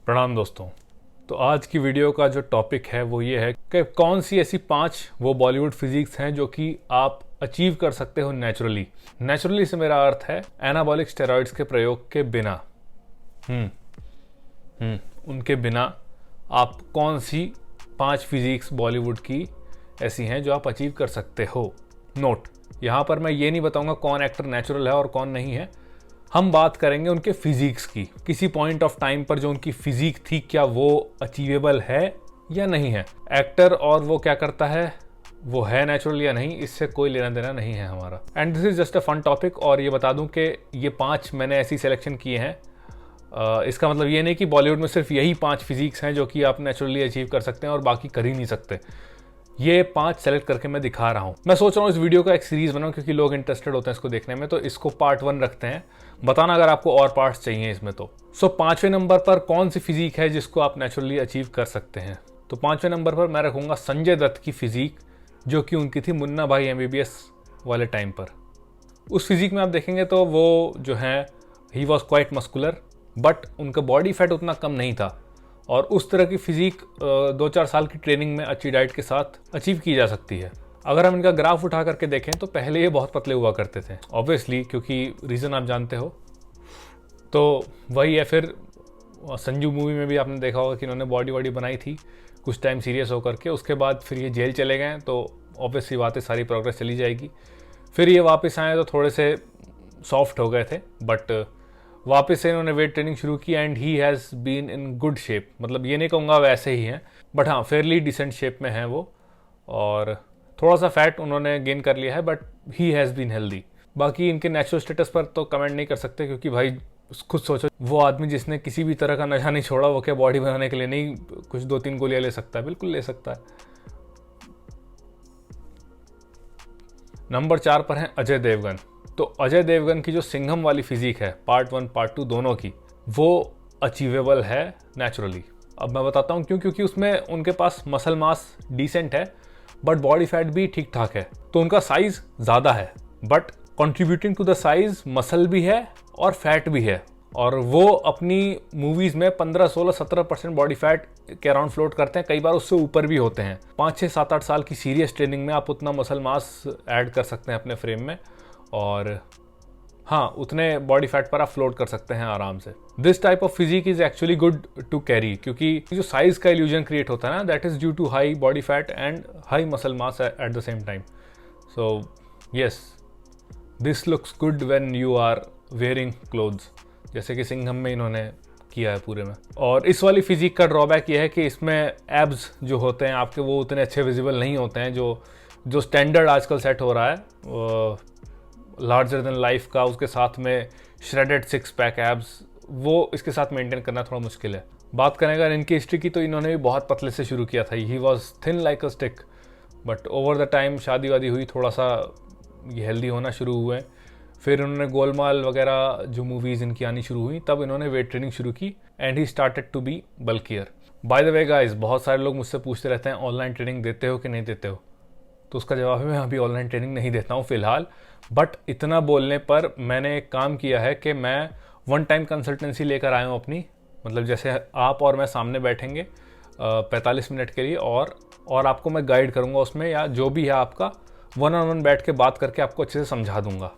प्रणाम दोस्तों। तो आज की वीडियो का जो टॉपिक है वो ये है कि कौन सी ऐसी 5 वो बॉलीवुड फिजिक्स हैं जो कि आप अचीव कर सकते हो नेचुरली। नेचुरली से मेरा अर्थ है एनाबॉलिक स्टेरॉइड्स के प्रयोग के बिना। उनके बिना आप कौन सी 5 फिजिक्स बॉलीवुड की ऐसी हैं जो आप अचीव कर सकते हो। नोट, यहाँ पर मैं ये नहीं बताऊंगा कौन एक्टर नेचुरल है और कौन नहीं है। हम बात करेंगे उनके फिजिक्स की। किसी पॉइंट ऑफ टाइम पर जो उनकी फिजिक थी, क्या वो अचीवेबल है या नहीं है। एक्टर और वो क्या करता है, वो है नेचुरल या नहीं, इससे कोई लेना देना नहीं है हमारा। And this is just a fun topic. और ये बता दूं कि ये 5 मैंने ऐसी सिलेक्शन किए हैं। इसका मतलब ये नहीं कि बॉलीवुड में सिर्फ यही 5 फिजिक्स हैं जो कि आप नेचुरली अचीव कर सकते हैं और बाकी कर ही नहीं सकते। ये 5 सेलेक्ट करके मैं दिखा रहा हूँ। मैं सोच रहा हूँ इस वीडियो का एक सीरीज बनाऊँ क्योंकि लोग इंटरेस्टेड होते हैं इसको देखने में। तो इसको पार्ट 1 रखते हैं। बताना अगर आपको और पार्ट्स चाहिए इसमें तो। 5वें नंबर पर कौन सी फिजिक है जिसको आप नेचुरली अचीव कर सकते हैं। तो 5वें नंबर पर मैं रखूंगा संजय दत्त की फिजिक, जो कि उनकी थी मुन्ना भाई MBBS वाले टाइम पर। उस फिजिक में आप देखेंगे तो वो जो है he was quite muscular, but उनका बॉडी फैट उतना कम नहीं था। और उस तरह की फिजिक 2-4 साल की ट्रेनिंग में अच्छी डाइट के साथ अचीव की जा सकती है। अगर हम इनका ग्राफ उठा करके देखें तो पहले ये बहुत पतले हुआ करते थे, ऑब्वियसली, क्योंकि रीज़न आप जानते हो। तो वही है। फिर संजू मूवी में भी आपने देखा होगा कि इन्होंने बॉडी वॉडी बनाई थी कुछ टाइम सीरियस होकर के। उसके बाद फिर ये जेल चले गए तो ऑब्वियसली बात है, सारी प्रोग्रेस चली जाएगी। फिर ये वापस आए तो थोड़े से सॉफ्ट हो गए थे, बट वापस से इन्होंने वेट ट्रेनिंग शुरू की and he has been in good shape. मतलब ये नहीं कहूँगा वैसे ही हैं, बट हाँ फेयरली डिसेंट शेप में हैं वो। और थोड़ा सा फैट उन्होंने गेन कर लिया है, but he has being healthy. बाकी इनके नेचुरल स्टेटस पर तो कमेंट नहीं कर सकते, क्योंकि भाई खुद सोचो, वो आदमी जिसने किसी भी तरह का नशा नहीं छोड़ा, वो क्या बॉडी बनाने के लिए नहीं कुछ 2-3 गोलियाँ ले सकता है? बिल्कुल ले सकता है। नंबर 4 पर है अजय देवगन। तो अजय देवगन की जो सिंघम वाली फिजिक है, पार्ट 1 पार्ट 2 दोनों की, वो अचीवेबल है नेचुरली। अब मैं बताता हूँ क्यों। क्योंकि उसमें उनके पास मसल मास डिसेंट है, बट बॉडी फैट भी ठीक ठाक है। तो उनका साइज ज़्यादा है, but contributing to the size muscle भी है और फैट भी है। और वो अपनी मूवीज़ में 15-16-17% बॉडी फैट के अराउंड फ्लोट करते हैं, कई बार उससे ऊपर भी होते हैं। 5-6-7-8 साल की सीरियस ट्रेनिंग में आप उतना मसल मास ऐड कर सकते हैं अपने फ्रेम में, और हाँ, उतने बॉडी फैट पर आप फ्लोट कर सकते हैं आराम से। This type of physique is actually good to carry, क्योंकि जो साइज का इल्यूजन क्रिएट होता है ना, that is due to high body fat and high muscle mass at the same time. So yes, this looks good when you are wearing clothes, जैसे कि सिंघम में इन्होंने किया है पूरे में। और इस वाली फिजिक का ड्रॉबैक ये है कि इसमें एब्स जो होते हैं आपके, वो उतने अच्छे विजिबल नहीं होते हैं। जो स्टैंडर्ड आजकल सेट हो रहा है लार्जर देन लाइफ का, उसके साथ में श्रेडेड 6 पैक एब्स, वो इसके साथ मेंटेन करना थोड़ा मुश्किल है। बात करें अगर इनकी हिस्ट्री की, तो इन्होंने भी बहुत पतले से शुरू किया था। He was thin like a stick, but over the time शादी वादी हुई, थोड़ा सा ये हेल्दी होना शुरू हुए। फिर इन्होंने गोलमाल वगैरह जो मूवीज़ इनकी आनी शुरू हुई, तब इन्होंने वेट ट्रेनिंग शुरू की and he started to be bulkier. By the way guys, बहुत सारे लोग मुझसे पूछते रहते हैं ऑनलाइन ट्रेनिंग देते हो कि नहीं देते हो। तो उसका जवाब है मैं अभी ऑनलाइन ट्रेनिंग नहीं देता हूँ फ़िलहाल, बट इतना बोलने पर मैंने एक काम किया है कि मैं 1 टाइम कंसल्टेंसी लेकर आया हूँ अपनी। मतलब जैसे आप और मैं सामने बैठेंगे 45 मिनट के लिए, और आपको मैं गाइड करूँगा उसमें, या जो भी है आपका 1-on-1 बैठ के बात करके आपको अच्छे से समझा दूँगा।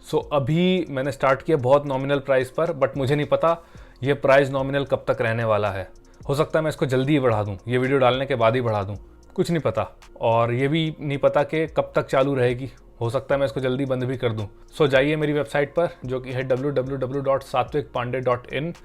सो अभी मैंने स्टार्ट किया बहुत नॉमिनल प्राइस पर, बट मुझे नहीं पता ये प्राइस नॉमिनल कब तक रहने वाला है। हो सकता है मैं इसको जल्दी ही बढ़ा दूँ, ये वीडियो डालने के बाद ही बढ़ा दूँ, कुछ नहीं पता। और ये भी नहीं पता कि कब तक चालू रहेगी, हो सकता है मैं इसको जल्दी बंद भी कर दूं। सो जाइए मेरी वेबसाइट पर, जो कि है www.satwikpande.in,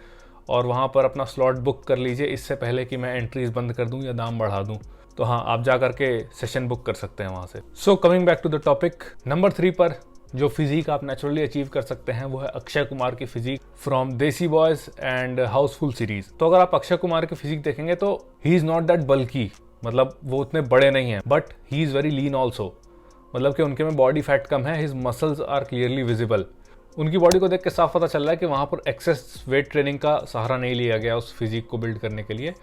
और वहाँ पर अपना स्लॉट बुक कर लीजिए इससे पहले कि मैं एंट्रीज बंद कर दूं या दाम बढ़ा दूं। तो हाँ, आप जा करके सेशन बुक कर सकते हैं वहाँ से। So coming back to the topic, number 3 पर जो फिजिक आप नेचुरली अचीव कर सकते हैं वो है अक्षय कुमार की physique from Desi boys and Housefull series. तो अगर आप अक्षय कुमार की फिजिक देखेंगे तो he is not that bulky, मतलब वो उतने बड़े नहीं हैं, but he is very lean also. मतलब कि उनके में बॉडी फैट कम है, his muscles are clearly visible. उनकी बॉडी को देख के साफ पता चल रहा है कि वहाँ पर एक्सेस वेट ट्रेनिंग का सहारा नहीं लिया गया उस फिजिक को बिल्ड करने के लिए।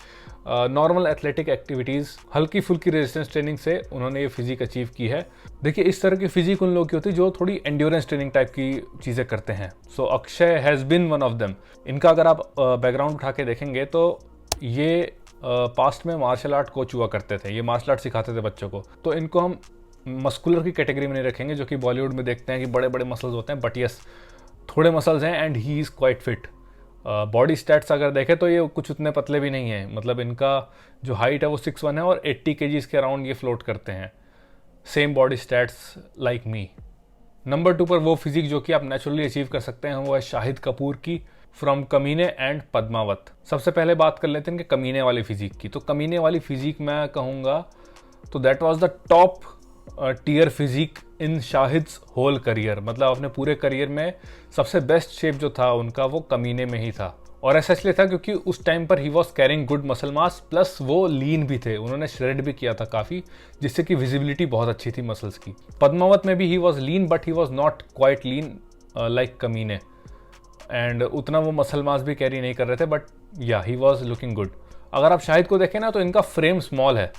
नॉर्मल एथलेटिक एक्टिविटीज़, हल्की फुल्की रेजिस्टेंस ट्रेनिंग से उन्होंने ये फिजिक अचीव की है। देखिए इस तरह की फिजिक उन लोगों की होती है जो थोड़ी एंड्योरेंस ट्रेनिंग टाइप की चीज़ें करते हैं। So Akshay has been one of them. इनका अगर आप बैकग्राउंड उठा के देखेंगे तो ये पास्ट में मार्शल आर्ट कोच हुआ करते थे, ये मार्शल आर्ट सिखाते थे बच्चों को। तो इनको हम मस्कुलर की कैटेगरी में नहीं रखेंगे, जो कि बॉलीवुड में देखते हैं कि बड़े बड़े मसल्स होते हैं, बट यस थोड़े मसल्स हैं and he is quite fit. Body stats अगर देखें तो ये कुछ उतने पतले भी नहीं हैं, मतलब इनका जो हाइट है वो 6'1" है और 80 kgs के अराउंड ये फ्लोट करते हैं। Same body stats like me. Number 2 पर वो फिजिक जो कि आप नेचुरली अचीव कर सकते हैं वो है शाहिद कपूर की फ्रॉम कमीने एंड पद्मावत। सबसे पहले बात कर लेते हैं कि कमीने वाली फिजिक की। तो कमीने वाली फिजिक मैं कहूँगा तो that was the top tier physique in Shahid's whole career. मतलब अपने पूरे करियर में सबसे बेस्ट शेप जो था उनका वो कमीने में ही था। और ऐसा इसलिए था क्योंकि उस टाइम पर he was carrying good muscle mass, plus वो लीन भी थे, उन्होंने श्रेड भी किया था काफ़ी, जिससे कि विजिबिलिटी बहुत अच्छी थी मसल्स की। पद्मावत में भी he was lean but he was not quite lean like कमीने, एंड उतना वो मसल मास भी कैरी नहीं कर रहे थे, बट या ही वॉज लुकिंग गुड। अगर आप शाहिद को देखें ना तो इनका फ्रेम स्मॉल है,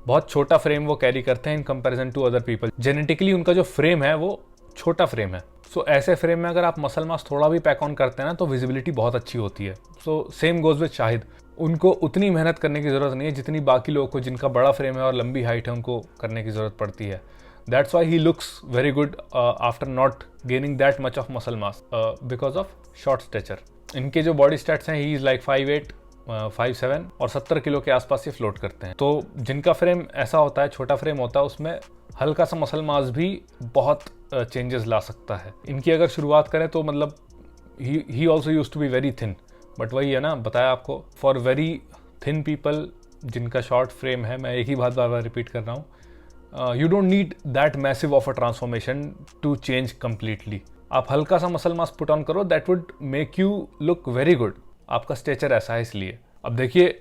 बहुत छोटा फ्रेम वो कैरी करते हैं in comparison to other people. Genetically उनका जो फ्रेम है वो छोटा फ्रेम है। सो ऐसे फ्रेम में अगर आप मसल मास थोड़ा भी पैक ऑन करते हैं ना तो विजिबिलिटी बहुत अच्छी होती है। So same goes with Shahid, उनको उतनी मेहनत करने की ज़रूरत नहीं है जितनी बाकी लोगों को जिनका बड़ा फ्रेम है और लंबी हाइट है उनको करने की ज़रूरत पड़ती है। That's why he looks very good after not gaining that much of muscle mass because of short stature. इनके जो बॉडी स्टैट्स हैं, ही इज़ लाइक 5'8", 5'7" और 70 किलो के आसपास ये फ्लोट करते हैं। तो जिनका फ्रेम ऐसा होता है, छोटा फ्रेम होता है, उसमें हल्का सा मसल मास भी बहुत चेंजेस ला सकता है। इनकी अगर शुरुआत करें तो मतलब he also used to be very thin, but वही है ना, बताया आपको, फॉर वेरी थिन पीपल जिनका शॉर्ट फ्रेम है, मैं एक ही बात बार बार रिपीट कर रहा हूँ, you don't need that massive of a transformation to change completely. आप हल्का सा मसल मास पुट ऑन करो, that would make you look very good. आपका स्ट्रेचर ऐसा है इसलिए। अब देखिए,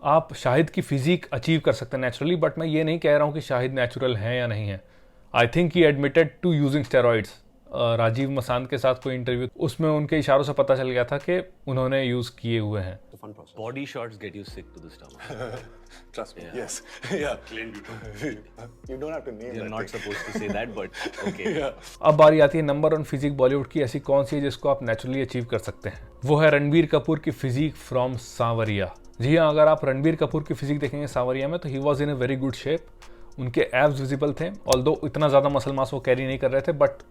आप शाहिद की फिजिक अचीव कर सकते हैं नेचुरली, बट मैं ये नहीं कह रहा हूँ कि शाहिद नेचुरल है या नहीं है। I think he admitted to using steroids. Rajeev Masand के साथ कोई इंटरव्यू, उसमें उनके इशारों से पता चल गया था कि उन्होंने यूज किए हुए हैं। Body shots get you sick to the stomach. Trust me. Yeah. Yes. Yeah. Clean beautiful. You don't have to name You're that not thing. supposed to say that, but okay. Yeah. अब बारी आती है number 1 physique Bollywood की, ऐसी कौन सी है जिसको आप नेचुरली अचीव कर सकते हैं। वो है रणबीर कपूर की फिजिक फ्रॉम सांवरिया। जी हाँ, अगर आप रणबीर कपूर की फिजिक देखेंगे सांवरिया में तो he was in a very good shape. उनके एब्स विजिबल थे, ऑल्दो इतना ज़्यादा मसल मास वो कैरी नहीं कर रहे थे, but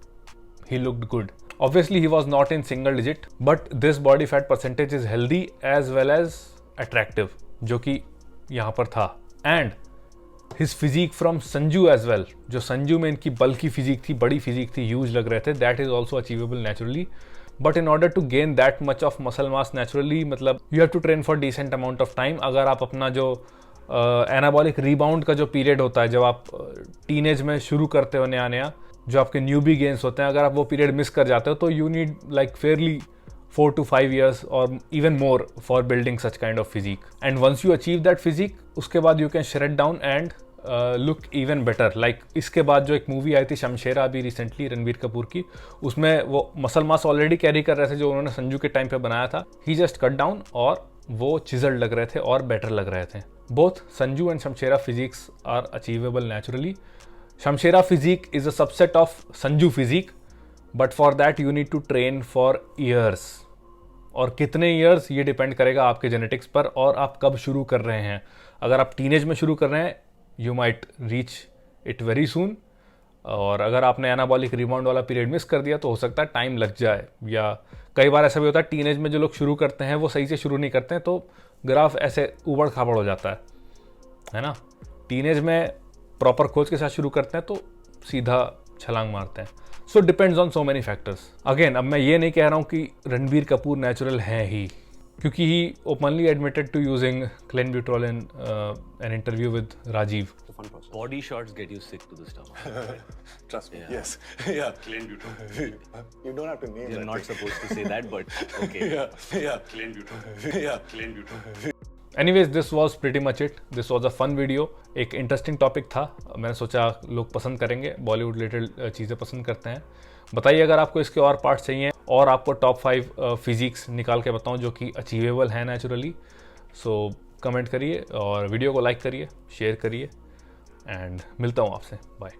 he looked good. Obviously he was not in single digit, but this body fat percentage is healthy as well as attractive, जो कि यहाँ पर था। And his physique from Sanju as well, जो संजू में इनकी बल्कि फिजिक थी, बड़ी फिजिक थी, ह्यूज लग रहे थे, that is also achievable naturally. But in order to gain that much of muscle mass naturally, मतलब you have to train for decent amount of time. अगर आप अपना जो एनाबॉलिक रिबाउंड का जो पीरियड होता है, जब आप टीनेज में शुरू करते हो नया नया, जो आपके न्यूबी गेन्स होते हैं, अगर आप वो पीरियड मिस कर जाते हो तो you need like fairly 4 to 5 years और even more for building such kind of physique. And once you achieve that physique, उसके बाद you can shred down and look even better. Like इसके बाद जो एक मूवी आई थी शमशेरा अभी रिसेंटली रणबीर कपूर की, उसमें वो मसल मास ऑलरेडी कैरी कर रहे थे जो उन्होंने संजू के टाइम पे बनाया था। ही जस्ट कट डाउन और वो चिजल लग रहे थे और बेटर लग रहे थे। Both Sanju and Shamshera physiques are achievable naturally. Shamshera physique is a subset of Sanju physique, but for that you need to train for years. और कितने years ये डिपेंड करेगा आपके जेनेटिक्स पर और आप कब शुरू कर रहे हैं। अगर आप टीनेज में शुरू कर रहे हैं, you might reach it very soon, और अगर आपने एनाबॉलिक रिबाउंड वाला पीरियड मिस कर दिया तो हो सकता है टाइम लग जाए। या कई बार ऐसा भी होता है टीनेज में जो लोग शुरू करते हैं वो सही से शुरू नहीं करते हैं, तो ग्राफ ऐसे उबड़ खाबड़ हो जाता है ना। टीनेज में प्रॉपर कोच के साथ शुरू करते हैं तो सीधा छलांग मारते हैं। So depends on so many factors. Again, अब मैं ये नहीं कह रहा हूँ कि रणबीर कपूर नेचुरल हैं ही, क्योंकि he openly admitted to using clenbuterol in an interview with Rajeev. Body shots get you sick to the stomach. Trust me. Yeah. Yes. Yeah. Clean beautiful. You don't have to name You're that not thing. supposed to say that, but okay. Yeah. Yeah. Clean beautiful. Yeah. Clean beautiful. Anyways, this was pretty much it. This was a fun video. एक interesting topic था, मैंने सोचा लोग पसंद करेंगे, Bollywood related चीज़ें पसंद करते हैं। बताइए अगर आपको इसके और पार्ट्स चाहिए और आपको टॉप 5 फिजिक्स निकाल के बताऊं जो कि अचीवेबल है नेचुरली। सो कमेंट करिए और वीडियो को लाइक करिए, शेयर करिए एंड मिलता हूं आपसे। बाय।